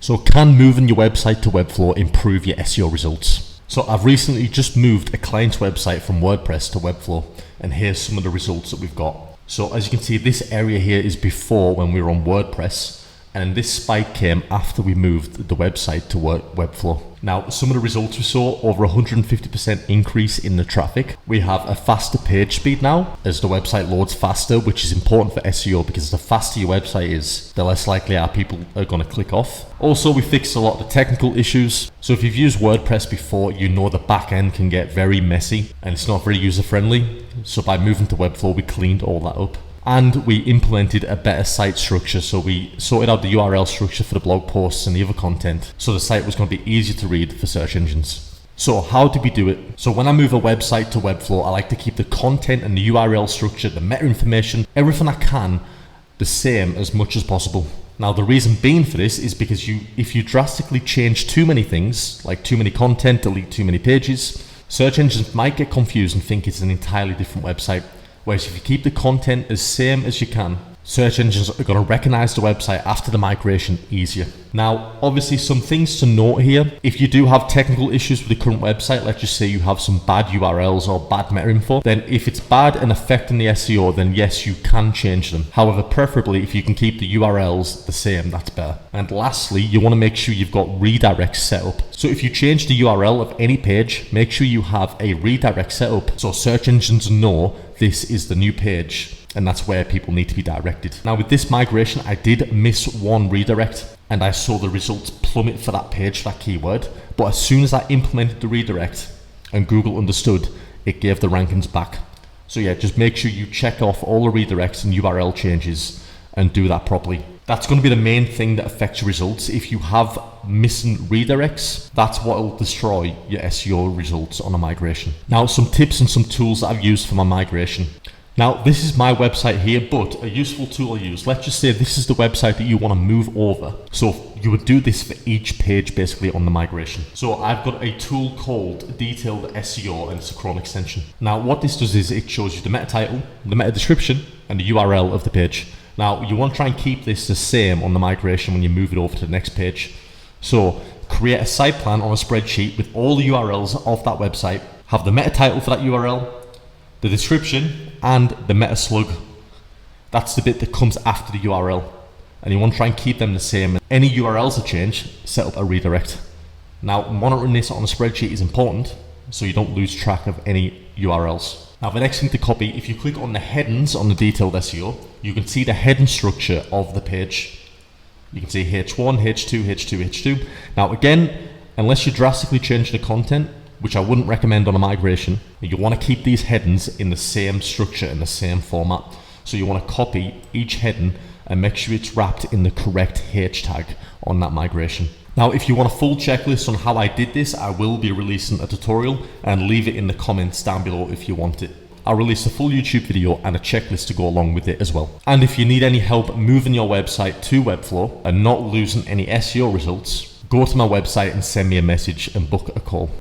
So can moving your website to Webflow improve your SEO results? So I've recently just moved a client's website from WordPress to Webflow, and here's some of the results that we've got. So as you can see, this area here is before when we were on WordPress, and this spike came after we moved the website to Webflow. Now, some of the results we saw, over 150% increase in the traffic. We have a faster page speed now as the website loads faster, which is important for SEO because the faster your website is, the less likely are people are going to click off. Also, we fixed a lot of the technical issues. So if you've used WordPress before, you know the back end can get very messy and it's not very user friendly. So by moving to Webflow, we cleaned all that up. And we implemented a better site structure. So we sorted out the URL structure for the blog posts and the other content, so the site was going to be easier to read for search engines. So how did we do it? So when I move a website to Webflow, I like to keep the content and the URL structure, the meta information, everything I can, the same as much as possible. Now the reason being for this is because if you drastically change too many things, like too many content, delete too many pages, search engines might get confused and think it's an entirely different website. Whereas if you keep the content as same as you can, search engines are going to recognize the website after the migration easier. Now, obviously some things to note here. If you do have technical issues with the current website, let's just say you have some bad URLs or bad meta info, then if it's bad and affecting the SEO, then yes, you can change them. However, preferably if you can keep the URLs the same, that's better. And lastly, you want to make sure you've got redirects set up. So if you change the URL of any page, make sure you have a redirect set up so search engines know this is the new page, and that's where people need to be directed. Now with this migration, I did miss one redirect and I saw the results plummet for that page, that keyword. But as soon as I implemented the redirect and Google understood, it gave the rankings back. So yeah, just make sure you check off all the redirects and URL changes and do that properly. That's going to be the main thing that affects your results. If you have missing redirects, that's what will destroy your SEO results on a migration. Now, some tips and some tools that I've used for my migration. Now, this is my website here, but a useful tool I use. Let's just say this is the website that you want to move over. So you would do this for each page basically on the migration. So I've got a tool called Detailed SEO, and it's a Chrome extension. Now, what this does is it shows you the meta title, the meta description, and the URL of the page. Now, you want to try and keep this the same on the migration when you move it over to the next page. So create a site plan on a spreadsheet with all the URLs of that website, have the meta title for that URL, the description, and the meta slug. That's the bit that comes after the URL. And you want to try and keep them the same. Any URLs that change, set up a redirect. Now, monitoring this on a spreadsheet is important so you don't lose track of any URLs. Now the next thing to copy, if you click on the headings on the detailed SEO, you can see the heading structure of the page. You can see H1, H2, H2, H2. Now again, unless you drastically change the content, which I wouldn't recommend on a migration, you want to keep these headings in the same structure, in the same format. So you want to copy each heading and make sure it's wrapped in the correct H tag on that migration. Now, if you want a full checklist on how I did this, I will be releasing a tutorial, and leave it in the comments down below if you want it. I'll release a full YouTube video and a checklist to go along with it as well. And if you need any help moving your website to Webflow and not losing any SEO results, go to my website and send me a message and book a call.